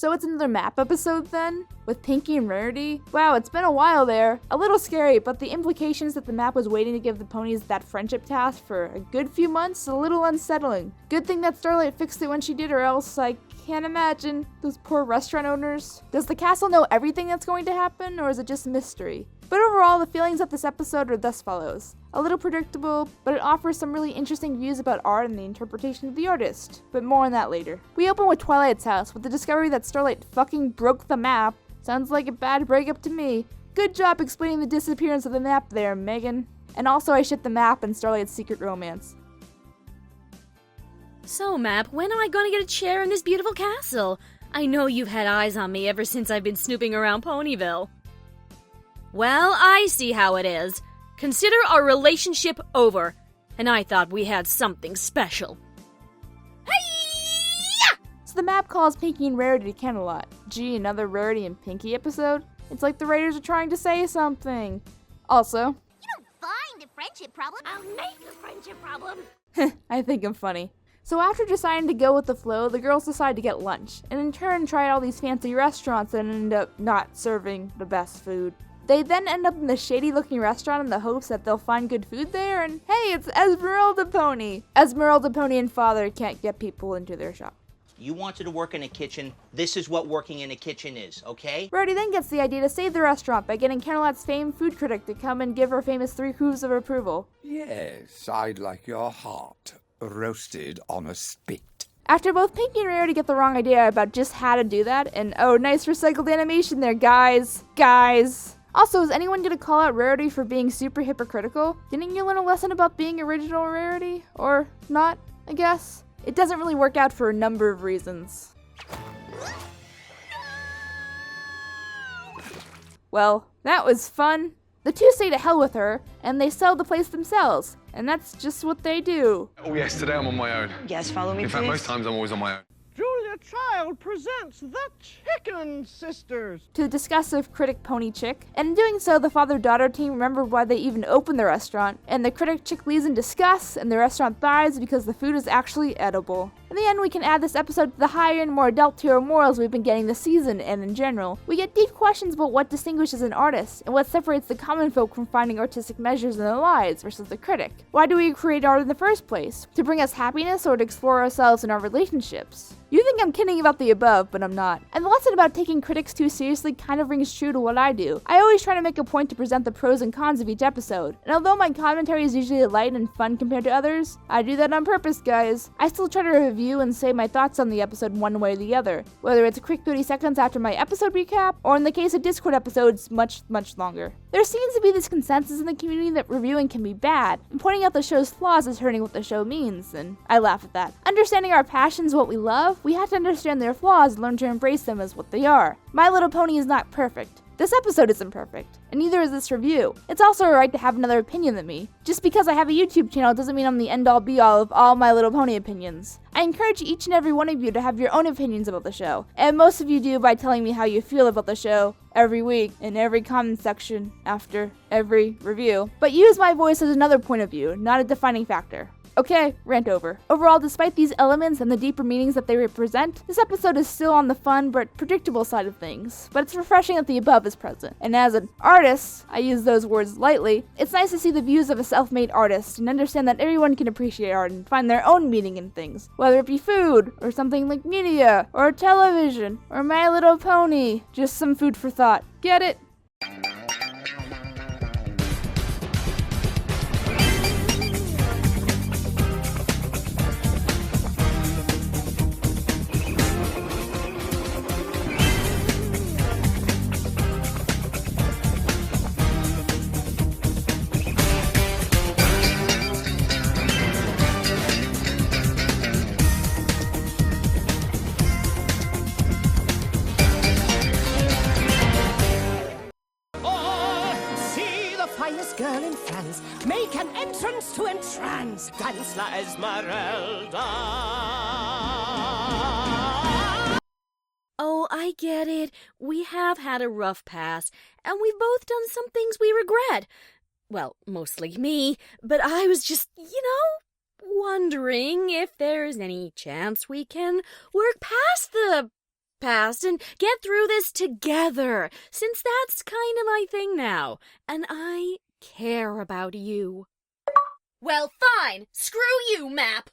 So it's another map episode then? With Pinky and Rarity? Wow, it's been a while there. A little scary, but the implications that the map was waiting to give the ponies that friendship task for a good few months is a little unsettling. Good thing that Starlight fixed it when she did, or else I can't imagine those poor restaurant owners. Does the castle know everything that's going to happen, or is it just a mystery? But overall, the feelings of this episode are thus follows. A little predictable, but it offers some really interesting views about art and the interpretation of the artist. But more on that later. We open with Twilight's house, with the discovery that Starlight fucking broke the map. Sounds like a bad breakup to me. Good job explaining the disappearance of the map there, Megan. And also I ship the map and Starlight's secret romance. So, Map, when am I gonna get a chair in this beautiful castle? I know you've had eyes on me ever since I've been snooping around Ponyville. Well, I see how it is. Consider our relationship over. And I thought we had something special. Hey-ya! So the map calls Pinky and Rarity to Camelot. Gee, another Rarity and Pinky episode? It's like the writers are trying to say something. Also, You don't find a friendship problem, I'll make a friendship problem. I think I'm funny. So after deciding to go with the flow, the girls decide to get lunch, and in turn try out all these fancy restaurants that end up not serving the best food. They then end up in the shady-looking restaurant in the hopes that they'll find good food there, and hey, it's Esmeralda Pony! Esmeralda Pony and Father can't get people into their shop. You wanted to work in a kitchen, this is what working in a kitchen is, okay? Rarity then gets the idea to save the restaurant by getting Camelot's famed food critic to come and give her famous 3 coups of approval. Yes, I'd like your heart roasted on a spit. After both Pinky and Rarity get the wrong idea about just how to do that, and oh, nice recycled animation there, guys. Also, is anyone gonna call out Rarity for being super hypocritical? Didn't you learn a lesson about being original, Rarity? Or not, I guess? It doesn't really work out for a number of reasons. Well, that was fun. The two say to hell with her, and they sell the place themselves. And that's just what they do. Oh yes, today I'm on my own. Yes, follow me, In fact, please. most times I'm always on my own. Julia Child presents The Chicken Sisters. To the discussive critic Pony Chick, and in doing so, the father-daughter team remembered why they even opened the restaurant, and the critic Chick leaves in disgust, and the restaurant dies because the food is actually edible. In the end, we can add this episode to the higher and more adult-tier morals we've been getting this season, and in general. We get deep questions about what distinguishes an artist, and what separates the common folk from finding artistic measures in their lives versus the critic. Why do we create art in the first place? To bring us happiness or to explore ourselves and our relationships? You think I'm kidding about the above, but I'm not. And the lesson about taking critics too seriously kind of rings true to what I do. I always try to make a point to present the pros and cons of each episode, and although my commentary is usually light and fun compared to others, I do that on purpose, guys. I still try to review and say my thoughts on the episode one way or the other, whether it's a quick 30 seconds after my episode recap, or in the case of Discord episodes, much longer. There seems to be this consensus in the community that reviewing can be bad, and pointing out the show's flaws is hurting what the show means, and I laugh at that. Understanding our passions, what we love, we have to understand their flaws and learn to embrace them as what they are. My Little Pony is not perfect. This episode isn't perfect, and neither is this review. It's also alright to have another opinion than me. Just because I have a YouTube channel doesn't mean I'm the end-all be-all of all My Little Pony opinions. I encourage each and every one of you to have your own opinions about the show, and most of you do by telling me how you feel about the show every week in every comment section after every review. But use my voice as another point of view, not a defining factor. Okay, rant over. Overall, despite these elements and the deeper meanings that they represent, this episode is still on the fun but predictable side of things. But it's refreshing that the above is present. And as an artist, I use those words lightly, it's nice to see the views of a self-made artist and understand that everyone can appreciate art and find their own meaning in things. Whether it be food, or something like media, or television, or My Little Pony. Just some food for thought. Get it? finest girl in France, make an entrance to entrance, dance la Esmeralda. Oh, I get it. We have had a rough past, and we've both done some things we regret. Well, mostly me, but I was just, wondering if there's any chance we can work past the past and get through this together, since that's kind of my thing now, and I care about you. Well, fine. Screw you, Map.